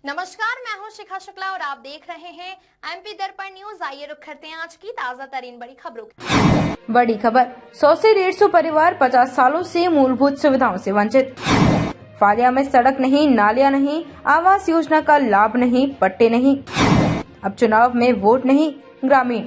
नमस्कार, मैं हूं शिखा शुक्ला और आप देख रहे हैं एमपी दर्पण न्यूज। आइए रुक करते हैं आज की ताजा तरीन बड़ी खबरों की। बड़ी खबर, 100 से 150 परिवार 50 सालों से मूलभूत सुविधाओं से वंचित। फालिया में सड़क नहीं, नालियां नहीं, आवास योजना का लाभ नहीं, पट्टे नहीं। अब चुनाव में वोट नहीं। ग्रामीण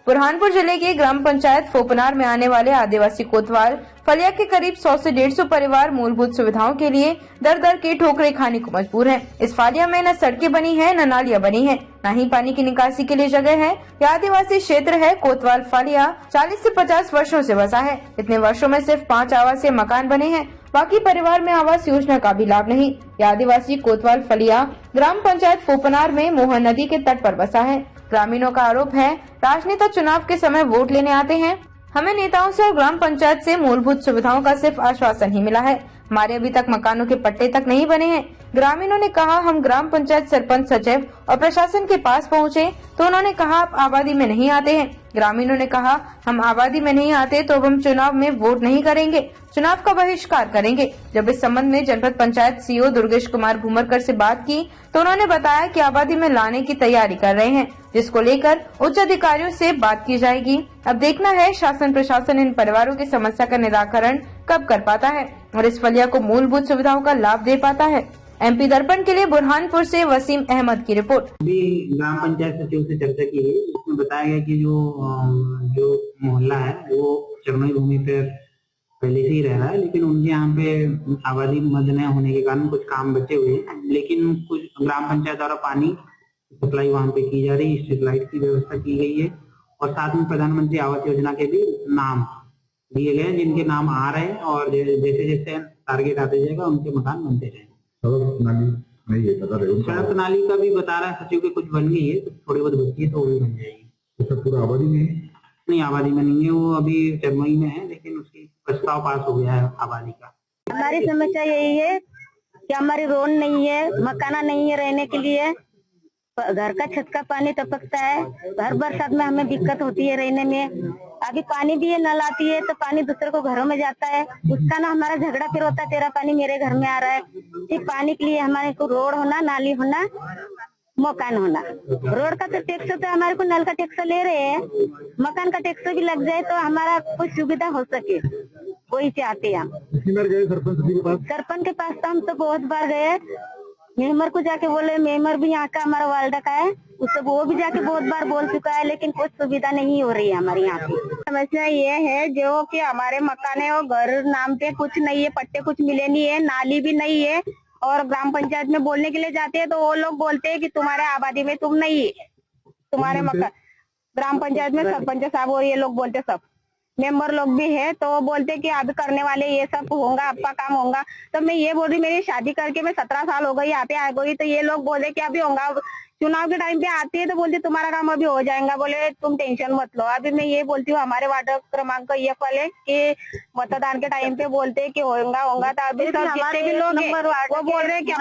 बुरहानपुर जिले के ग्राम पंचायत फोपनार में आने वाले आदिवासी कोतवाल फलिया के करीब 100 से 150 परिवार मूलभूत सुविधाओं के लिए दर दर के ठोकरें खाने को मजबूर हैं। इस फालिया में न सड़कें बनी हैं, न नालियां बनी हैं, न ही पानी की निकासी के लिए जगह है। यह आदिवासी क्षेत्र है। कोतवाल फालिया 40 से 50 वर्षों से बसा है। इतने वर्षों में सिर्फ 5 आवासीय मकान बने हैं। बाकी परिवार में आवास योजना का भी लाभ नहीं। यह आदिवासी कोतवाल फलिया ग्राम पंचायत फोपनार में मोहन नदी के तट पर बसा है। ग्रामीणों का आरोप है, राजनेता चुनाव के समय वोट लेने आते हैं। हमें नेताओं से और ग्राम पंचायत से मूलभूत सुविधाओं का सिर्फ आश्वासन ही मिला है। हमारे अभी तक मकानों के पट्टे तक नहीं बने हैं। ग्रामीणों ने कहा, हम ग्राम पंचायत सरपंच, सचिव और प्रशासन के पास पहुंचे तो उन्होंने कहा आप आबादी में नहीं आते हैं। ग्रामीणों ने कहा, हम आबादी में नहीं आते तो अब हम चुनाव में वोट नहीं करेंगे, चुनाव का बहिष्कार करेंगे। जब इस संबंध में जनपद पंचायत सीओ दुर्गेश कुमार भूमरकर से बात की तो उन्होंने बताया कि आबादी में लाने की तैयारी कर रहे हैं, जिसको लेकर उच्च अधिकारियों से बात की जाएगी। अब देखना है शासन प्रशासन इन परिवारों की समस्या का निराकरण कब कर पाता है और इस फलिया को मूलभूत सुविधाओं का लाभ दे पाता है। एमपी दर्पण के लिए बुरहानपुर से वसीम अहमद की रिपोर्ट। अभी ग्राम पंचायत सचिव से चर्चा की है। उसमें बताया गया कि जो मोहल्ला है वो चरमई भूमि पे पहले से ही रह रहा है, लेकिन उनके यहाँ पे आबादी मद न होने के कारण कुछ काम बचे हुए हैं। लेकिन कुछ ग्राम पंचायत द्वारा पानी सप्लाई वहाँ पे की जा रही है, स्ट्रीट लाइट की व्यवस्था की गई है और साथ में प्रधानमंत्री आवास योजना के भी नाम दिए गए, जिनके नाम आ रहे हैं और जैसे जैसे टारगेट आते जाएगा उनके मकान बनते जाएंगे। सड़क नाली नहीं है, बता रहे हो? सड़क नाली का भी बता रहा है सचिव के, कुछ बन गई है, थोड़ी बहुत बची है तो वो भी बन जाएगी। तो सब पूरा आबादी में है? नहीं, आबादी में नहीं है, वो अभी चरमई में है, लेकिन उसकी प्रस्ताव पास हो गया है आबादी का। हमारी समस्या यही है कि हमारी रोड नहीं है, मकाना नहीं है रहने के लिए, घर का छत का पानी टपकता है, हर बरसात में हमें दिक्कत होती है रहने में। अभी पानी भी नल आती है तो पानी दूसरे को घरों में जाता है, उसका ना हमारा झगड़ा फिर होता है, तेरा पानी मेरे घर में आ रहा है। इस पानी के लिए हमारे को रोड होना, नाली होना, मकान होना। रोड का तो टैक्स तो हमारे को नल का टैक्स ले रहे हैं, मकान का टैक्स भी लग जाए तो हमारा कुछ सुविधा हो सके, वही चाहते हैं हम। कितनी बार गए सरपंच के पास? सरपंच के पास तो हम तो बहुत बार गए। मेमर को जाके बोले, मेमर भी यहाँ का हमारा वार्ड का है, उससे वो भी जाके बहुत बार बोल चुका है, लेकिन कुछ सुविधा नहीं हो रही है हमारे यहाँ पे। समस्या ये है जो कि हमारे मकान है और घर नाम पे कुछ नहीं है, पट्टे कुछ मिले नहीं है, नाली भी नहीं है और ग्राम पंचायत में बोलने के लिए जाते हैं तो वो लोग बोलते हैं कि तुम्हारे आबादी में तुम नहीं है, तुम्हारे मकान। ग्राम पंचायत में सरपंच साहब और ये लोग बोलते, सब मेंबर लोग भी है तो वो बोलते कि अब करने वाले ये सब होगा, आपका काम होगा। तो मैं ये बोल रही, मेरी शादी करके मैं 17 साल हो गई, यहाँ पे आ गई, तो ये लोग बोले कि अभी होगा। चुनाव के टाइम पे आती है तो बोलते तुम्हारा काम अभी हो जाएगा, बोले तुम टेंशन मत लो। अभी मैं ये बोलती हूँ, हमारे वार्ड क्रमांक ये वाले कि मतदान के टाइम पे बोलते कि होगा, तो अभी सब जितने भी लोग हैं वो बोल रहे हैं कि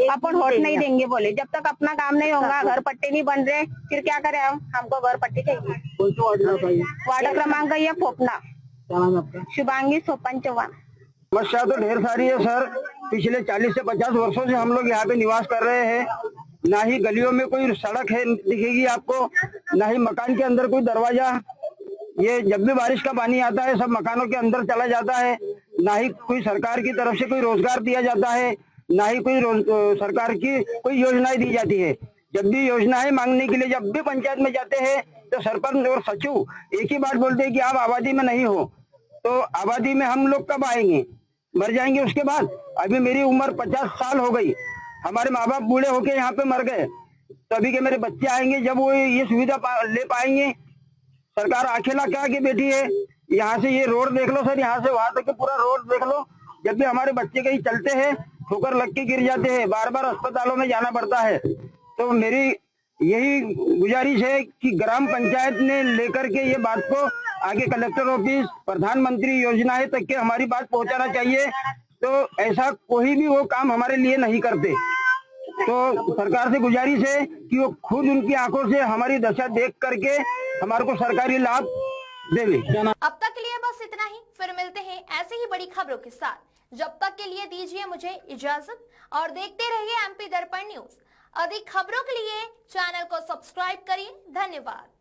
अपन वोट नहीं देंगे। बोले जब तक अपना काम नहीं होगा, घर पट्टे नहीं बन रहे, फिर क्या करें हम, हमको घर पट्टे चाहिए। वार्ड क्रमांक ये फोपना, शुभांगी सोपन चौहान। समस्या तो ढेर सारी है सर। पिछले 40 से 50 वर्षों से हम लोग यहाँ पे निवास कर रहे हैं। ना ही गलियों में कोई सड़क है दिखेगी आपको, ना ही मकान के अंदर कोई दरवाजा। ये जब भी बारिश का पानी आता है सब मकानों के अंदर चला जाता है। ना ही कोई सरकार की तरफ से कोई रोजगार दिया जाता है, ना ही कोई सरकार की कोई योजनाएं दी जाती है। जब भी योजनाएं मांगने के लिए जब भी पंचायत में जाते हैं तो सरपंच और सचिव एक ही बात बोलते हैं कि आप आबादी में नहीं हो। तो आबादी में हम लोग कब आएंगे, मर जाएंगे उसके बाद। अभी मेरी उम्र 50 साल हो गई, हमारे माँ बाप बूढ़े होके यहाँ पे मर गए, तभी के मेरे बच्चे आएंगे जब वो ये सुविधा ले पाएंगे। सरकार अकेला क्या की बैठी है। यहाँ से ये रोड देख लो सर, यहाँ से वहां तक पूरा रोड देख लो। जब भी हमारे बच्चे कहीं चलते हैं ठोकर लग के गिर जाते हैं, बार बार अस्पतालों में जाना पड़ता है। तो मेरी यही गुजारिश है कि ग्राम पंचायत ने लेकर के ये बात को आगे कलेक्टर ऑफिस, प्रधानमंत्री योजनाएं तक के हमारी बात पहुंचाना चाहिए। तो ऐसा कोई भी वो काम हमारे लिए नहीं करते। तो सरकार से गुजारिश है कि वो खुद उनकी आंखों से हमारी दशा देख करके हमारे को सरकारी लाभ देवे। अब तक के लिए बस इतना ही, फिर मिलते हैं ऐसे ही बड़ी खबरों के साथ। जब तक के लिए दीजिए मुझे इजाजत और देखते रहिए एमपी दर्पण न्यूज। अधिक खबरों के लिए चैनल को सब्सक्राइब करिए। धन्यवाद।